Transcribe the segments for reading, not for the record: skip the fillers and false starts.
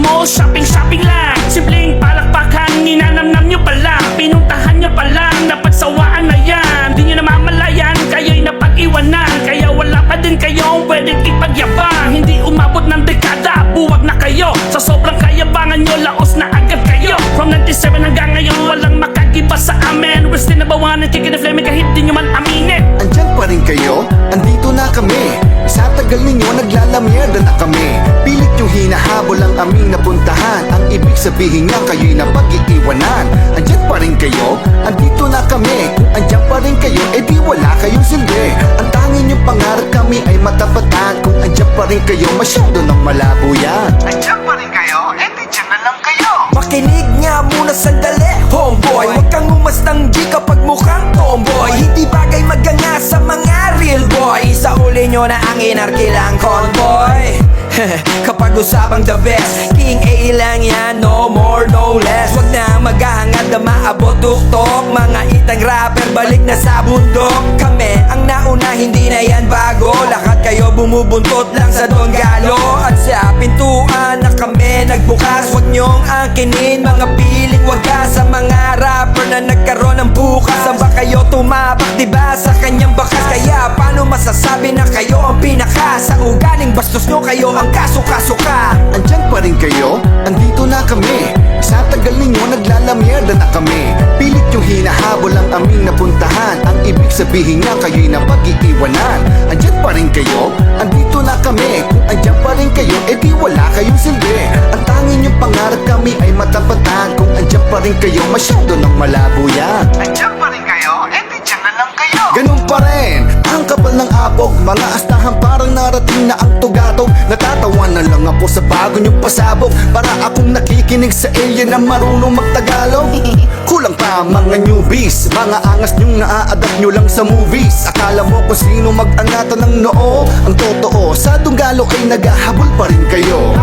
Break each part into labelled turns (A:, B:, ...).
A: mall, shopping lang. Simpleng palakpakan, ninanamnam nyo pa lang. Pinuntahan nyo pa lang, napagsawaan na yan. Di nyo namamalayan, kayo'y napag-iwanan. Kaya wala pa din kayong pwedeng ipagyabang. Hindi umabot ng dekada, buwag na kayo. Sa sobrang kayabangan nyo, laos na agad kayo. From 97 hanggang ngayon, walang makagiba sa amin. We're still number one and kicking the flame, kahit di nyo man aminin.
B: Andyan pa rin kayo, andito na kami. Sa tagal ninyo, naglalamyerda na kami. Pilit yung hinahabol ang aming napuntahan. Ang ibig sabihin nga, kayo'y napag-iiwanan. Andyan pa rin kayo, andito na kami. Kung andyan pa rin kayo, edi wala kayong silbi. Ang tanging yung pangarap kami ay matapatan. Kung andyan pa rin kayo, masyado nang malabo yan.
C: Andyan pa rin kayo, edi dyan na lang kayo.
D: Makinig nga muna sandali, homeboy. Huwag kang umastang G kapag mukhang tomboy. Hindi bagay maganga sa mga real boy. Sa uli nyo na ang inarkilang convoy. Kapag usapang the best, King A lang yan, no more, no less. Wag na maghahangad na maabot tuktok. Mga itang rapper, balik na sa bundok. Kami ang nauna, hindi na yan bago. Lahat kayo bumubuntot lang sa Don Galo. At sa pintuan na kami nagbukas. Wag nyong angkinin mga piling wagas. Sa mga rapper na nagkaroon ng bukas. Saan ba kayo tumapak, diba sa kanyang bakas? Kaya paano masasabi na kayo ang pinaka? Sa ugaling bastos nyo, kayo ang kasuka-suka.
B: Andyan pa rin kayo, andito na kami. Sa tagal ninyo, naglalamyerda na kami. Pilit yung hinahabol ang aming napuntahan. Ang ibig sabihin nga, kayo'y napag-iiwanan. Andyan pa rin kayo, andito na kami. Kung andyan pa rin kayo, edi wala kayong silbi. Ang tanging yung pangarap kami ay matapatan. Kung andyan pa rin kayo, masyado nang malabo yan.
C: Andyan pa rin kayo, edi dyan na lang kayo.
B: Ganun pa rin, ang kapal ng apog. Mga astahan parang narating na ang tugatog. Natatawa na lang ako sa bago niyong pasabog. Para akong nakikinig sa alien na marunong magtagalog. Kulang pa mga newbies, mga angas niyong naa-adapt nyo lang sa movies. Akala mo kung sino mag-angatan ng noo. Ang totoo, sa Dunggalo ay naghahabol pa rin kayo.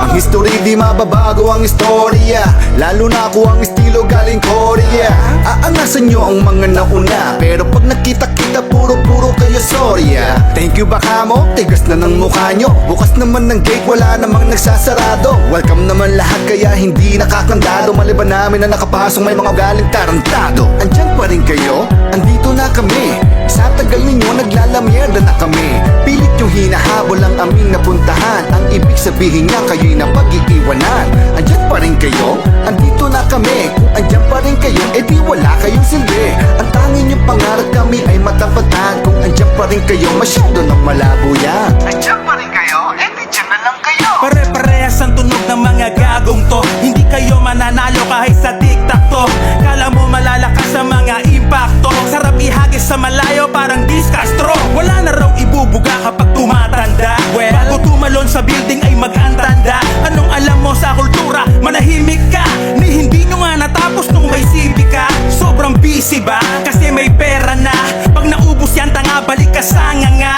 B: Ang history di mababago ang istorya. Lalo na ako ang estilo galing Korea. Aangasan nyo ang mga nauna, pero pag nakita-kita puro-puro kayo sorya. Thank you baka mo, tigas na ng mukha nyo. Bukas naman ng gate, wala namang nagsasarado. Welcome naman lahat kaya hindi nakakandado. Maliban namin na nakapasok may mga galing tarantado. Andyan pa rin kayo, andito na kami. Sa tagal ninyo, naglalamyerda na kami. Pilit yung hinahabol ang aming napuntahan. Ang ibig sabihin nga, kayo'y napag-iiwanan. Andyan pa rin kayo, andito na kami. Kung andyan pa rin kayo, edi wala kayong silbi. Ang tanging yung pangarap kami ay matapatan. Kung andyan pa rin kayo, masyado nang malabo yan.
C: Andyan pa rin kayo, edi dyan na lang kayo.
A: Pare-parehas ang tunog ng mga gagong to. Hindi kayo mananalo kahit sa TikTok to. Kala mo malalakas sa mga impacto. Sarap ihagis sa malayo parang Discastro. Wala na raw ibubuga kapag tumatanda. Bago tumalon sa building ay mag-antanda. Anong alam mo sa kultura? Manahimik ka. Ni hindi nyo nga natapos nung may CV ka. Sobrang busy ba? Kasi may pera na. Pag naubos yan tanga balik ka sa nga.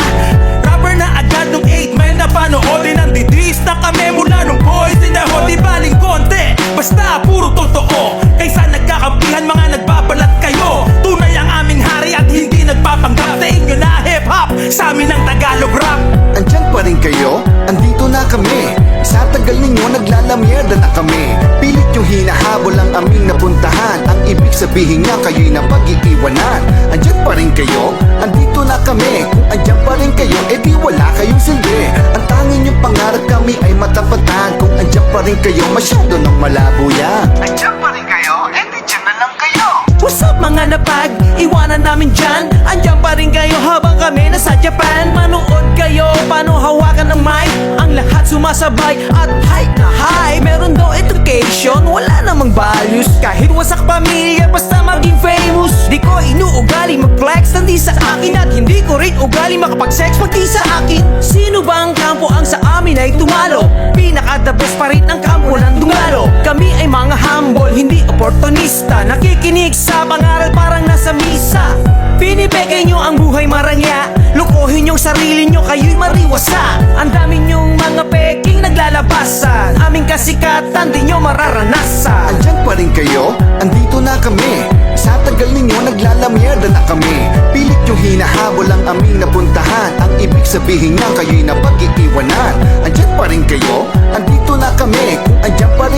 A: Rapper na agad nung 8 mile na panoodin. Nandidris na kami mula nung boys in the hood. Di baling konti, basta puro totoo. Kaysa nagkakampihan mga nagbabalat kayo. Tunay ang aming hari at hindi nagpapanggap. Sa inyo na hip-hop, sa amin ang Tagalog rap.
B: Andyan pa rin kayo, andito na kami. Sa tagal ninyo, naglalamyerda na kami. Pilit yung hinahabol ang aming napuntahan. Ang ibig sabihin nga, kayo'y napag-iiwanan. Andyan pa rin kayo, andito na kami. Kung andyan pa rin kayo, edi wala kayong silbi. Ang tanging yung pangarap kami ay matapatan. Kung andyan pa rin kayo, masyado nang malabo yan.
C: Andyan pa rin kayo, edi dyan na lang kayo.
D: What's up mga napag? Iwanan namin dyan. Andyan pa rin kayo habang kami nasa Japan. Manood kayo, paano hawakan ng mic? Ang lahat sumasabay at hype na hype. Meron daw education, wala namang values. Kahit wasak pamilya, basta maging famous. Di ko inuugali mag-flex, nandi sa akin. At hindi ko rin ugali makapag-sex pag di sa akin. Sino ba ang kampo ang sa amin ay tumalo? Pinaka-the best pa rin ang kampo ng Dunggalo. Kami ay mga humble, hindi oportunista. Nakikinig sa pangaral parang nasa misa. Pinipeke nyo ang buhay marangya. Lukuhin yung sarili nyo, kayo'y mariwasa. Ang dami nyong mga peking naglalabasan. Aming kasikatan, di nyo mararanasan.
B: Andyan pa rin kayo, andito na kami. Sa tagal tagal ninyo naglalamierda na kami. Pilit yung hinahabol ang aming napuntahan. Ang ibig sabihin nga kayo'y napag-iiwanan. Andyan pa rin kayo? Andito na kami. Kung andyan pa